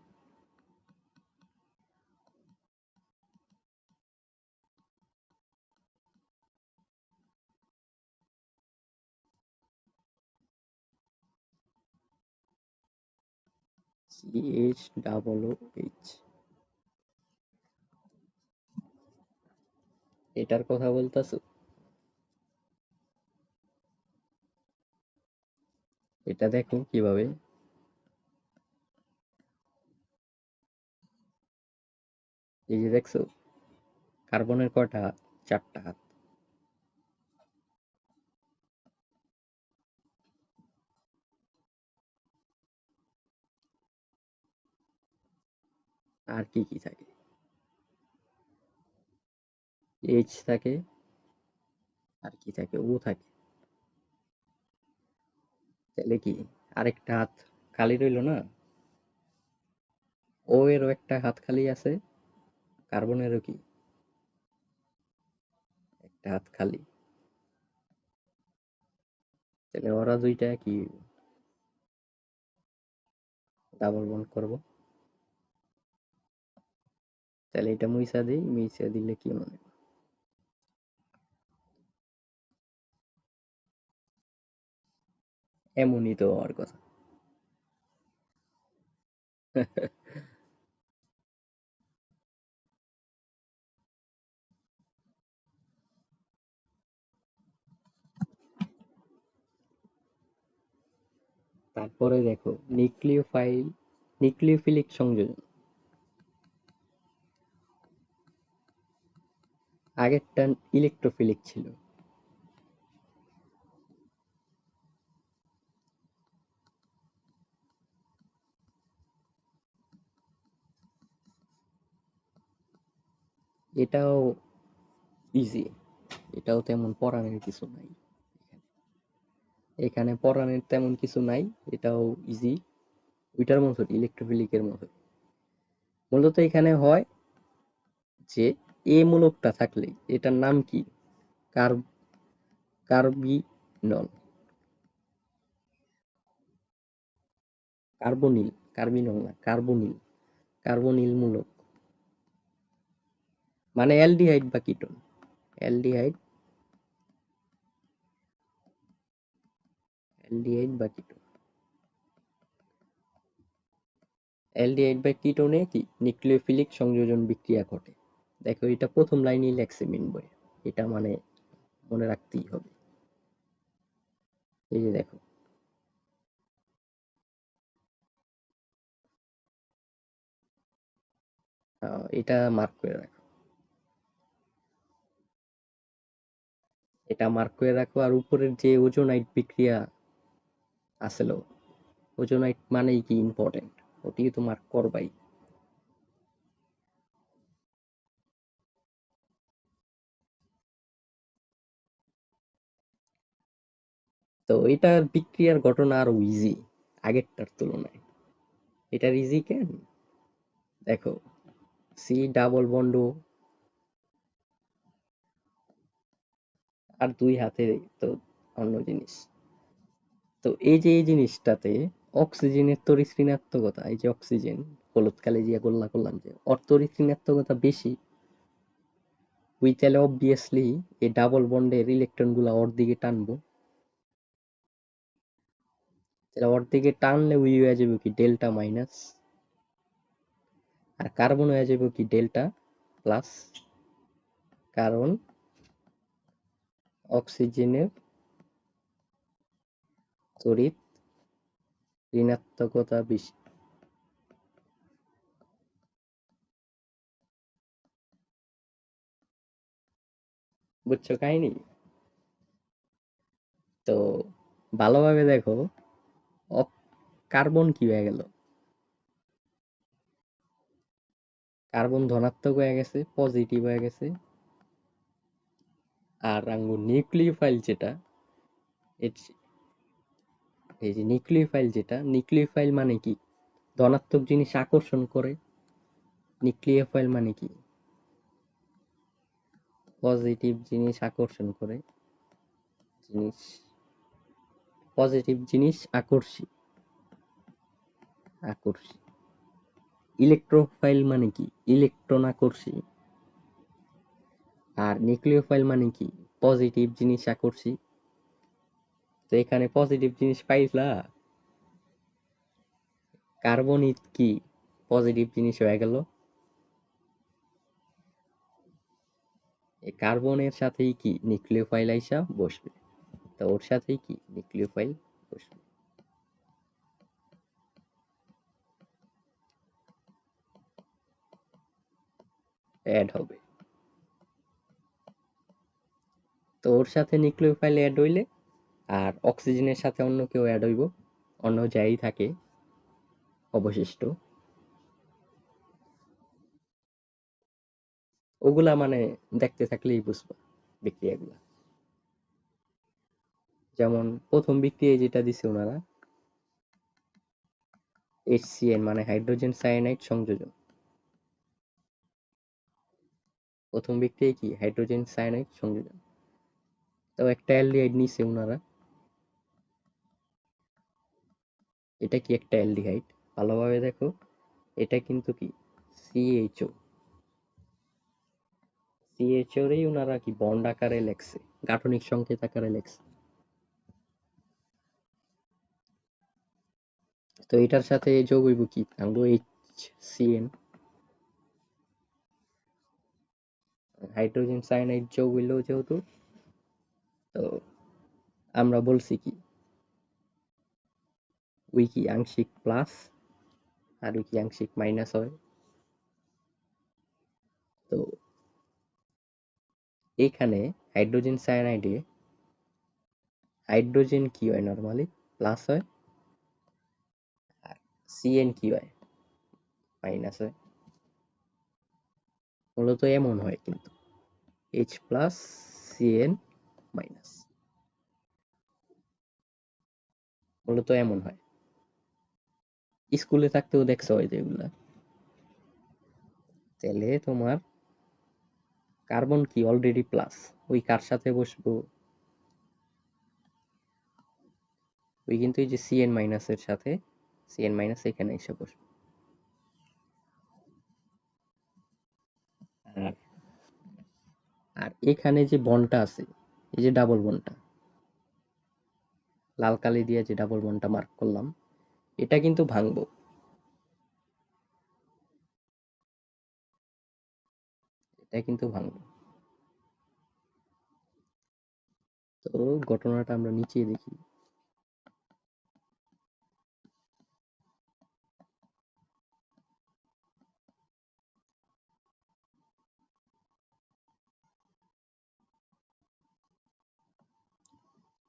CH, এটার কথা বলতাছো, এটা দেখো কিভাবে, এই যে দেখছো কার্বনের কয়টা হাত, চারটা হাত, আর কি কি থাকে, এইচ থাকে, আর কি থাকে ও থাকে, তাহলে কি আরেকটা হাত খালি রইলো না, ও এরও একটা হাত খালি আছে, কার্বনেরও কি একটা হাত খালি, তাহলে ওরা দুইটা কি ডাবল বন্ড করবো। তাহলে এটা মুইসা দিই, মুইসা দিলে কি মনে হয়? এমনই তো হওয়ার কথা। তারপরে দেখো নিউক্লিওফিলিক সংযোজন, আগেরটা ইলেকট্রোফিলিক ছিল, এটাও ইজি, এটাও তেমন পড়ানোর কিছু নাই, এখানে পড়ানোর তেমন কিছু নাই, এটাও ইজি, ওইটার মতো ইলেকট্রোফিলিকের মতো। মূলত এখানে হয় যে এ মূলকটা থাকলে এটার নাম কি, কার্বিনল, কার্বনিল, কার্বিনল না, কার্বনিল, কার্বনিল মূলক, মানে অ্যালডিহাইড বা কিটোন, অ্যালডিহাইড, অ্যালডিহাইড বা কিটোন, অ্যালডিহাইড বা কিটোনে কি নিউক্লিওফিলিক সংযোজন বিক্রিয়া ঘটে। দেখো এটা প্রথম লাইনেই লেখছে মেন বইয়ে, এটা মানে মনে রাখতেই হবে। এই যে দেখো, এটা মার্ক করে রাখো, এটা মার্ক করে রাখো। আর উপরের যে ওজোনাইট বিক্রিয়া আসলো, ওজোনাইট মানেই কি ইম্পর্টেন্ট, ওটি তো মার্ক করবাই। তো এটার বিক্রিয়ার ঘটনা আরো ইজি আগেরটার তুলনায়। এটার ইজি কেন, দেখো সি ডাবল বন্ড আর দুই হাতে, তো অন্য জিনিস। তো এই যে এই জিনিসটাতে অক্সিজেনের তড়িৎ ঋণাত্মকতা, এই যে অক্সিজেন হলুদ কালি দিয়ে গোল্লা করলাম যে ওর তড়িৎ ঋণাত্মকতা বেশি, উই তাহলে অবভিয়াসলি এই ডাবল বন্ডের ইলেকট্রন গুলা ওর দিকে টানবো, তাহলে ওর দিকে টানলে উই হয়ে যাবে কি ডেল্টা মাইনাস, আর কার্বন হয়ে যাবে কি ডেল্টা প্লাস, কারণ অক্সিজেনের তড়িৎ ঋণাত্মকতা বেশি। বুঝছো কাহিনী? তো ভালোভাবে দেখো, কার্বন কি হয়ে গেল, কার্বন ধনাত্মক হয়ে গেছে, পজিটিভ হয়ে গেছে। আর আঙ্গুর নিউক্লিওফাইল যেটা, এই যে নিউক্লিওফাইল যেটা, নিউক্লিওফাইল মানে কি ধনাত্মক জিনিস আকর্ষণ করে, নিউক্লিওফাইল মানে কি পজিটিভ জিনিস আকর্ষণ করে, জিনিস পজিটিভ জিনিস আকর্ষী, আকর্ষী। ইলেকট্রোফাইল মানে কি ইলেকট্রন আকর্ষী, আর নিউক্লিওফাইল মানে কি পজিটিভ জিনিস আকর্ষী। তো এখানে পজিটিভ জিনিস পাইলা, কার্বন কি পজিটিভ জিনিস হয়ে গেল, এই কার্বনের সাথেই কি নিউক্লিওফাইল আইসা বসবে, তো ওর সাথেই কি নিউক্লিওফাইল বসবে, অ্যাড হবে। তো ওর সাথে নিউক্লিওফাইল অ্যাড হইলে, আর অক্সিজেনের সাথে অন্য কেউ অ্যাড হইব, অন্য যাই থাকে অবশিষ্ট, ওগুলা মানে দেখতে থাকলেই বুঝবা বিক্রিয়াগুলা। যেমন প্রথম বিক্রিয়া যেটা দিছে ওনারা, HCN মানে হাইড্রোজেন সায়ানাইড সংযোজন, প্রথম বিক্রিয়া কি হাইড্রোজেন সায়ানাইড সংযোজন। তো একটা অ্যালডিহাইড নিছে ওনারা, এটা কি একটা অ্যালডিহাইড, ভালোভাবে দেখো, এটা কিন্তু কি CHO, CHO রেই ওনারা কি বন্ড আকারে লেখছে, গাঠনিক সংকেত আকারে লেখছে। তো এটার সাথে যোগ হইব কি আঙ্গো HCN, হাইড্রোজেন সায়ানাইড যোগ হইল যেহেতু, তো আমরা বলছি কি উই কি আংশিক প্লাস আর উই কি আংশিক মাইনাস হয়। তো এখানে হাইড্রোজেন সায়ানাইডে হাইড্রোজেন কি হয় নরমালি প্লাস হয়, আর CN কি হয় মাইনাস হয়, মূলত এমন হয় কিন্তু H প্লাস CN মাইনাস। মূলত এমন হয়। স্কুলে থাকতেও দেখছো হয়তো এগুলা। তাহলে তোমার কার্বন কি অলরেডি প্লাস, ওই কার সাথে বসবো, ওই কিন্তু এই যে সিএন মাইনাসের সাথে, সিএন মাইনাস এখানে এসে বসবে। আর আর এখানে যে বন্ডটা আছে, এই যে ডাবল বন্ডটা, লাল কালি দিয়ে যে ডাবল বন্ডটা মার্ক করলাম, এটা কিন্তু ভাঙবো, এটা কিন্তু ভাঙবো। তো ঘটনাটা আমরা নিচে দেখি।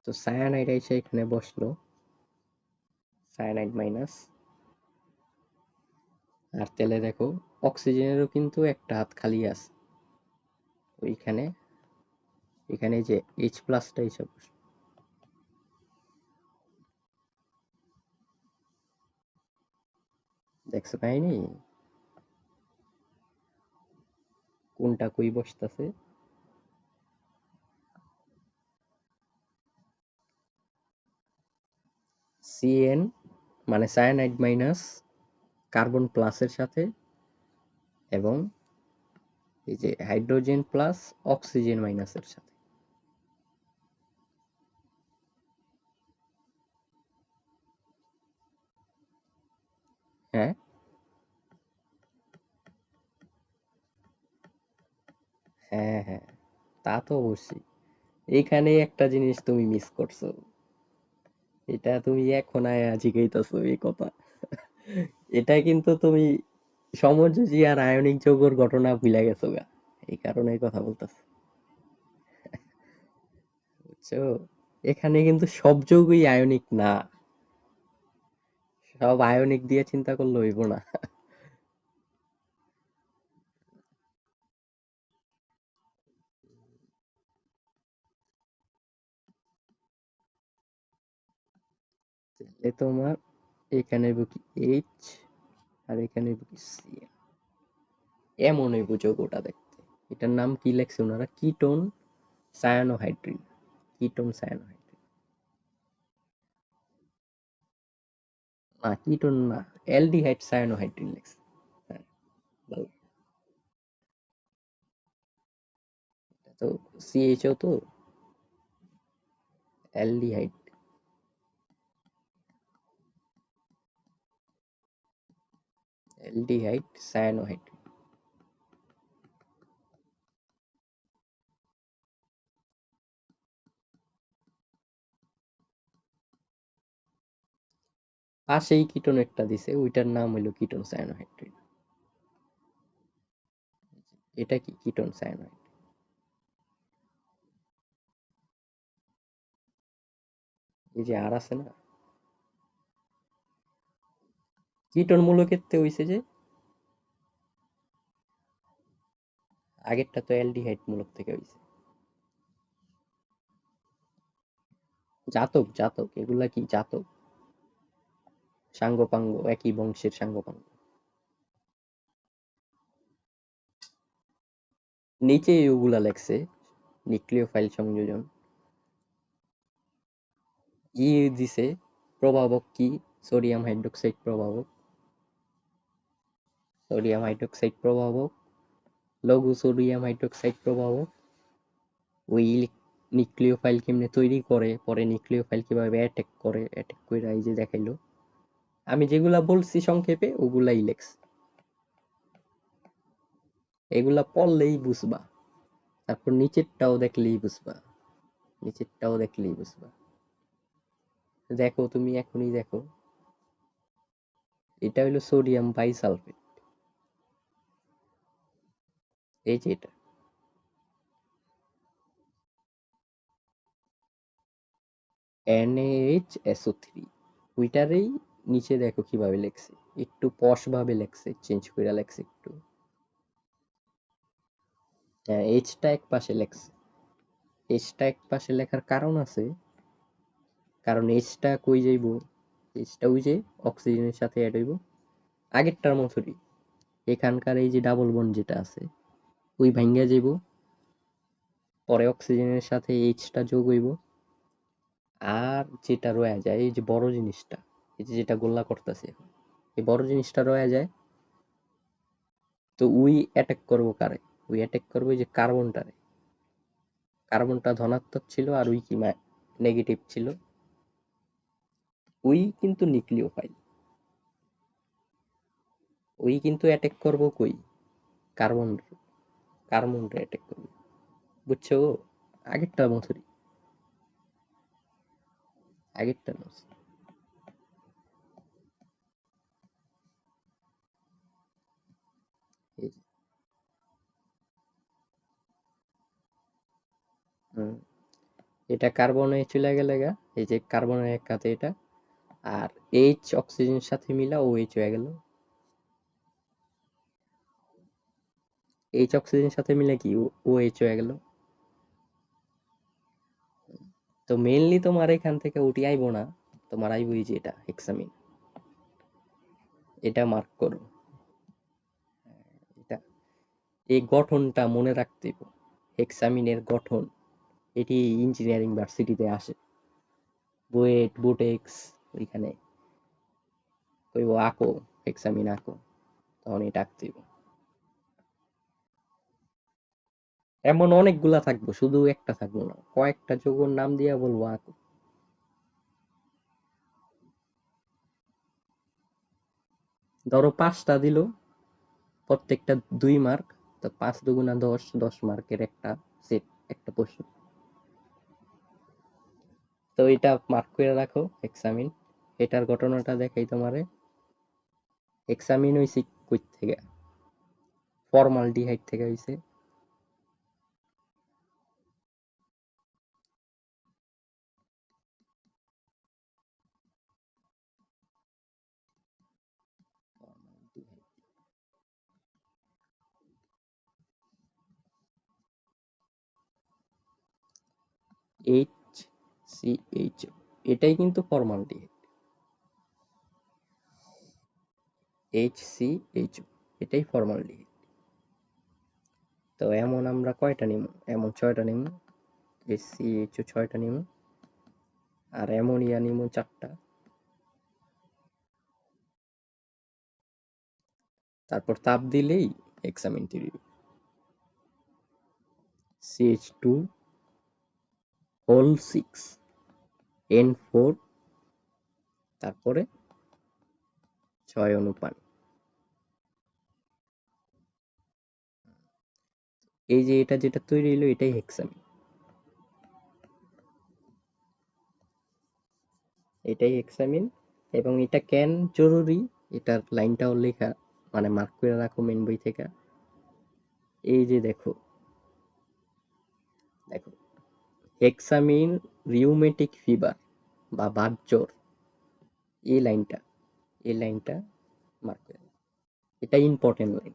তো সায়ানাইড এসে এখানে বসলো, সায়ানাইড মাইনাস। আর তেলে দেখো অক্সিজেনেরও কিন্তু একটা হাত খালি আছে ওইখানে, এখানে যে এইচ প্লাসটা এসে বসলো। দেখছো কাহিনী, কোনটা কই বসতেছে। সিএন মানে সায়ানাইড মাইনাস কার্বন প্লাসের সাথে, এবং এই যে হাইড্রোজেন প্লাস অক্সিজেন মাইনাসের সাথে। হ্যাঁ, হ্যাঁ, হ্যাঁ, তা তো অবশ্যই। এইখানে একটা জিনিস তুমি মিস করছো, এটা তুমি এখন আয়া জিগাইতেছো এই কথা। এটা কিন্তু তুমি সমযোজী আর আয়নিক যৌগের ঘটনা ভুলে গেছো গা, এই কারণে এই কথা বলতেছো, বুঝছো? এখানে কিন্তু সব যৌগই আয়নিক না, সব আয়নিক দিয়ে চিন্তা করলে হইব না। তাহলে তোমার এখানে হইব কি এইচ, আর এখানে হইব কি সি। এমন হইব যৌগটা দেখতে। এটার নাম কি লেখছে ওনারা, কিটোন সায়ানোহাইড্রিন, কিটোন সায়ানোহাইড্রিন। না কিটোন না, অ্যালডিহাইড সায়ানোহাইড্রিন লেখছে। হ্যাঁ, ভালো। এটা তো সিএইচও তো, অ্যালডিহাইড, অ্যালডিহাইড সায়ানোহাইড্রিন। পাশেই কিটোনেরটা দিছে, ওইটার নাম হইলো কিটোন সায়ানোহাইড্রিন। এটা কি কিটোন সায়ানোহাইড, এই যে আর আছে না, কিটোন মূলকের তে হইছে যে, আগেরটা তো অ্যালডিহাইড মূলক থেকে হইছে। জাতক জাতক, এগুলা কি জাতক, সাঙ্গপাঙ্গ, একই বংশের সাঙ্গপাঙ্গ। নিচে ওগুলা লেখছে, নিউক্লিওফাইল সংযোজন। ই দিছে প্রভাবক কি, সোডিয়াম হাইড্রোক্সাইড প্রভাবক, সোডিয়াম হাইড্রোক্সাইড প্রভাবক, লঘু সোডিয়াম হাইড্রোক্সাইড প্রভাবক। ওই নিউক্লিওফাইল কেমনে তৈরি করে, পরে নিউক্লিওফাইল কিভাবে অ্যাটাক করে, অ্যাটাক করে এই যে দেখাইলো। আমি যেগুলা বলছি সংক্ষেপে ওগুলাই লেখছি, এগুলা পড়লেই বুঝবা, তারপর নিচেরটাও দেখলেই বুঝবা, নিচেরটাও দেখলেই বুঝবা। দেখো তুমি এখনই দেখো, এটা হলো সোডিয়াম বাইসালফেট, এই যে এটা NaHSO3, ওইটারেই নিচে দেখো কিভাবে লেখছে, একটু পশ ভাবে লেখছে, চেঞ্জ করে লেখছে একটু। হ্যাঁ, এইচটা এক পাশে লেখছে, এইচটা এক পাশে লেখার কারণ আছে, কারণ এইচটা কই যাইবো, এইচটা ওই যে অক্সিজেনের সাথে অ্যাড হইব আগেরটার মতোই। এখানকার এই যে ডাবল বন্ড যেটা আছে ওই ভাঙ্গা যাইব, পরে অক্সিজেনের সাথে এইচটা যোগ হইব, আর যেটা রয়ে যায় এই যে বড় জিনিসটা, এই যে যেটা গোল্লা করতেছে এই বড় জিনিসটা রয়ে যায়। তো ওই অ্যাটাক করবো কারে? ওই অ্যাটাক করবো যে কার্বনটারে। কার্বনটা ধনাত্মক ছিল আর ওই কি নেগেটিভ ছিল। ওই কিন্তু নিউক্লিওফাইল, ওই কিন্তু অ্যাটাক করবো কই? কার্বন, কার্বনটা অ্যাটাক করবো, বুঝছো? আগেরটার মতোই, আগেরটার মতো। এই যে, হুম, এটা কার্বনে চলে গেলে গা, এই যে কার্বনের এক কাতে এটা, আর এইচ অক্সিজেনের সাথে মিলা ও এইচ হয়ে গেল। এইচ অক্সিজেনের সাথে মিলে কি ও এইচ হয়ে গেল। তো মেইনলি তোমার এখান থেকে ওটি আইবো না, তোমার আইবো এই যে এটা হেক্সামিন। এটা মার্ক করো, এটা এই গঠনটা মনে রাখতে হবে। হেক্সামিনের গঠন, এটি ইঞ্জিনিয়ারিং ভার্সিটিতে আসে, বুয়েট বুটেক্স, ওইখানে কইবো আঁকো, হেক্সামিন আঁকো, তখন এটা আঁকতে হইব। এমন অনেকগুলা থাকবো, শুধু একটা থাকবো না, কয়েকটা যৌগের নাম দিয়া বলবো আঁকো। ধরো 5টা দিল, প্রত্যেকটা 2 মার্ক, তো 5 দুগুণা 10, 10 মার্কের একটা সেট, একটা প্রশ্ন। তো এটা মার্ক করে রাখো হেক্সামিন। এটার ঘটনাটা দেখাই তোমারে। হেক্সামিন হইছে কই থেকে? ফর্মালডিহাইড থেকে হইছে। এইচ সি এইচ, এটাই কিন্তু ফর্মালডিহাইড। এইচ সি এইচ, এটাই ফর্মালডিহাইড। তো এমন আমরা কয়টা নিব? এমন 6টা নিব। এইচ সি এইচ 6টা নিব, আর অ্যামোনিয়া নিব 4টা। তারপর তাপ দিলেই হেক্সামিন তৈরি হবে। CH2 হোল 6 N4, তারপরে 6 অনুপান। এই যে এটা যেটা তৈরি হলো এটাই হেক্সামিন, এটাই হেক্সামিন। এবং এটা কেন জরুরি, এটার লাইনটাও লেখা, মানে মার্ক করে রাখো মেন বই থেকে। এই যে দেখো, দেখো হেক্সামিন রিউমেটিক ফিভার বা বাতজ্বর, এই লাইনটা, এই লাইনটা মার্ক করে রাখো। এটা ইম্পর্টেন্ট লাইন।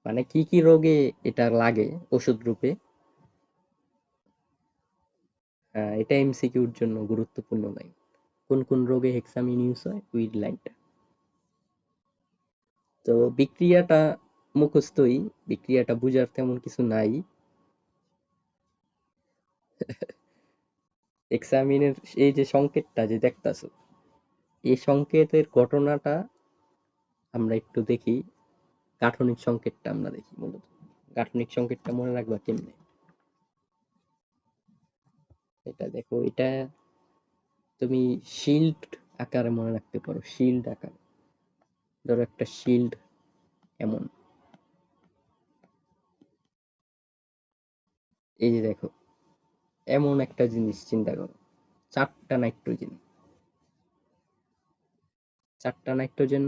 মানে কি কি রোগে এটা লাগে ওষুধ রূপে, এটা এমসিকিউর জন্য গুরুত্বপূর্ণ লাইন। কোন কোন রোগে হেক্সামিন ইউজ হয় ওই লাইনটা। তো বিক্রিয়াটা মুখস্থই, বিক্রিয়াটা বুঝার তেমন কিছু নাই। হেক্সামিনের এই যে সংকেতটা যে দেখতাছো, এই সংকেতের ঘটনাটা আমরা একটু দেখি। গাঠনিক সংকেতটা আমরা দেখি মূলত। গাঠনিক সংকেতটা মনে রাখবা কেমনে? এটা দেখো, এটা তুমি শিল্ড আকারে মনে রাখতে পারো, শিল্ড আকার। ধরো একটা শিল্ড এমন, এই যে দেখো, এমন একটা জিনিস চিন্তা করো, 4টা নাইট্রোজেন, 4টা নাইট্রোজেন